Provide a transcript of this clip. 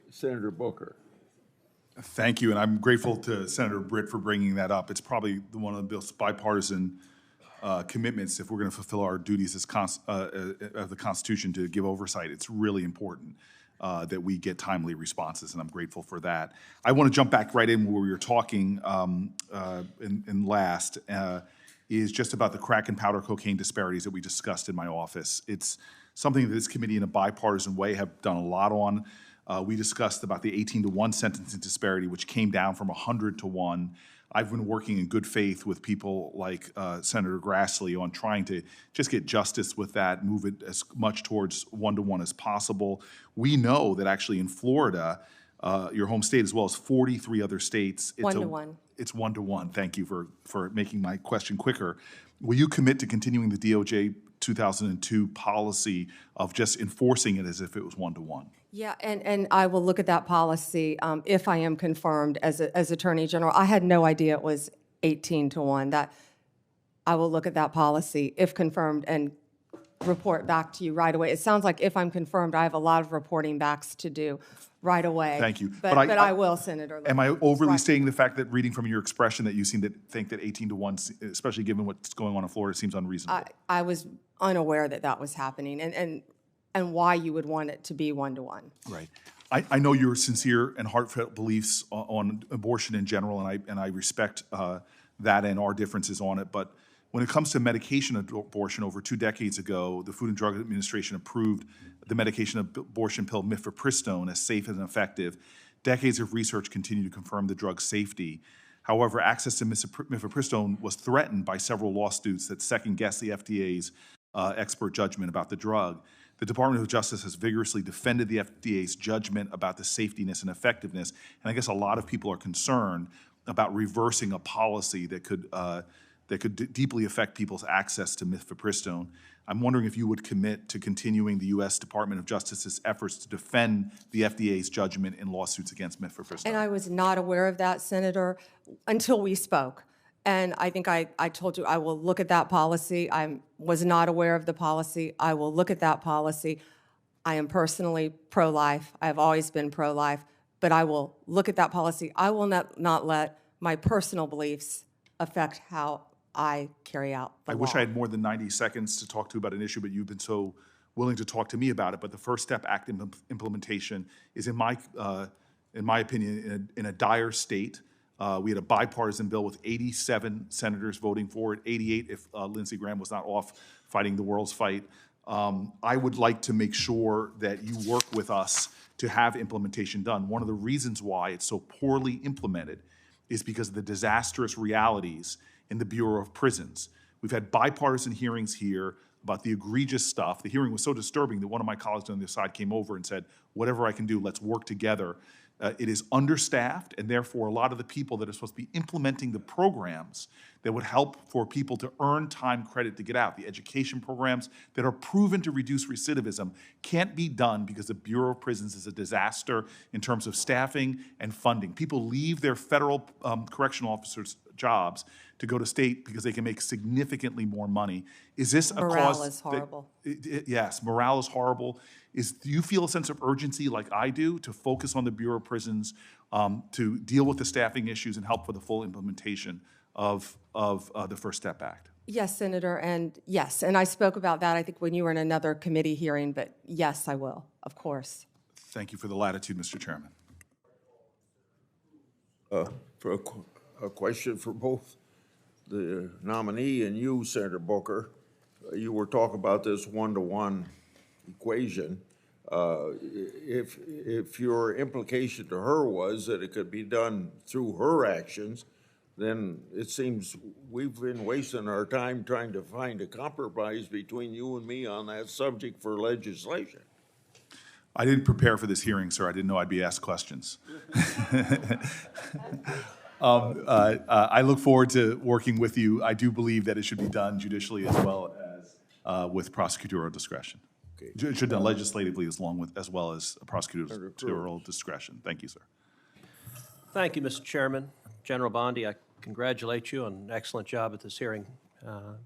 Senator Booker. Thank you, and I'm grateful to Senator Britt for bringing that up. It's probably one of the bill's bipartisan commitments if we're going to fulfill our duties as of the Constitution to give oversight. It's really important that we get timely responses, and I'm grateful for that. I want to jump back right in where we were talking in last is just about the crack and powder cocaine disparities that we discussed in my office. It's something that this committee in a bipartisan way have done a lot on. We discussed about the 18-to-1 sentencing disparity, which came down from 100-to-1. I've been working in good faith with people like Senator Grassley on trying to just get justice with that, move it as much towards 1-to-1 as possible. We know that actually in Florida, your home state, as well as 43 other states, it's 1-to-1. It's 1-to-1. Thank you for making my question quicker. Will you commit to continuing the DOJ 2002 policy of just enforcing it as if it was 1-to-1? Yeah, and I will look at that policy if I am confirmed as Attorney General. I had no idea it was 18-to-1. That I will look at that policy if confirmed and report back to you right away. It sounds like if I'm confirmed, I have a lot of reporting backs to do right away. Thank you. But I will, Senator. Am I overly stating the fact that reading from your expression that you seem to think that 18-to-1, especially given what's going on in Florida, seems unreasonable? I was unaware that that was happening and why you would want it to be 1-to-1. Right. I know your sincere and heartfelt beliefs on abortion in general, and I respect that and our differences on it. But when it comes to medication abortion, over 2 decades ago, the Food and Drug Administration approved the medication abortion pill mifepristone as safe and effective. Decades of research continue to confirm the drug's safety. However, access to mifepristone was threatened by several lawsuits that second-guessed the FDA's expert judgment about the drug. The Department of Justice has vigorously defended the FDA's judgment about the safetiness and effectiveness, and I guess a lot of people are concerned about reversing a policy that could deeply affect people's access to mifepristone. I'm wondering if you would commit to continuing the U.S. Department of Justice's efforts to defend the FDA's judgment in lawsuits against mifepristone. And I was not aware of that, Senator, until we spoke. And I think I told you I will look at that policy. I was not aware of the policy. I will look at that policy. I am personally pro-life. I have always been pro-life. But I will look at that policy. I will not let my personal beliefs affect how I carry out the law. I wish I had more than 90 seconds to talk to you about an issue, but you've been so willing to talk to me about it. But the First Step Act implementation is, in my opinion, in a dire state. We had a bipartisan bill with 87 senators voting for it, 88 if Lindsey Graham was not off fighting the world's fight. I would like to make sure that you work with us to have implementation done. One of the reasons why it's so poorly implemented is because of the disastrous realities in the Bureau of Prisons. We've had bipartisan hearings here about the egregious stuff. The hearing was so disturbing that one of my colleagues on the other side came over and said, whatever I can do, let's work together. It is understaffed, and therefore a lot of the people that are supposed to be implementing the programs that would help for people to earn time credit to get out, the education programs that are proven to reduce recidivism, can't be done because the Bureau of Prisons is a disaster in terms of staffing and funding. People leave their federal correctional officers' jobs to go to state because they can make significantly more money. Is this a cause? Morale is horrible. Yes, morale is horrible. Do you feel a sense of urgency like I do to focus on the Bureau of Prisons, to deal with the staffing issues and help for the full implementation of the First Step Act? Yes, Senator, and yes, and I spoke about that, I think, when you were in another committee hearing, but yes, I will, of course. Thank you for the latitude, Mr. Chairman. For a question for both the nominee and you, Senator Booker. You were talking about this 1-to-1 equation. If your implication to her was that it could be done through her actions, then it seems we've been wasting our time trying to find a compromise between you and me on that subject for legislation. I didn't prepare for this hearing, sir. I didn't know I'd be asked questions. I look forward to working with you. I do believe that it should be done judicially as well as with prosecutorial discretion. Okay. It should be done legislatively as well as prosecutorial discretion. Thank you, sir. Thank you, Mr. Chairman. General Bondi, I congratulate you on an excellent job at this hearing.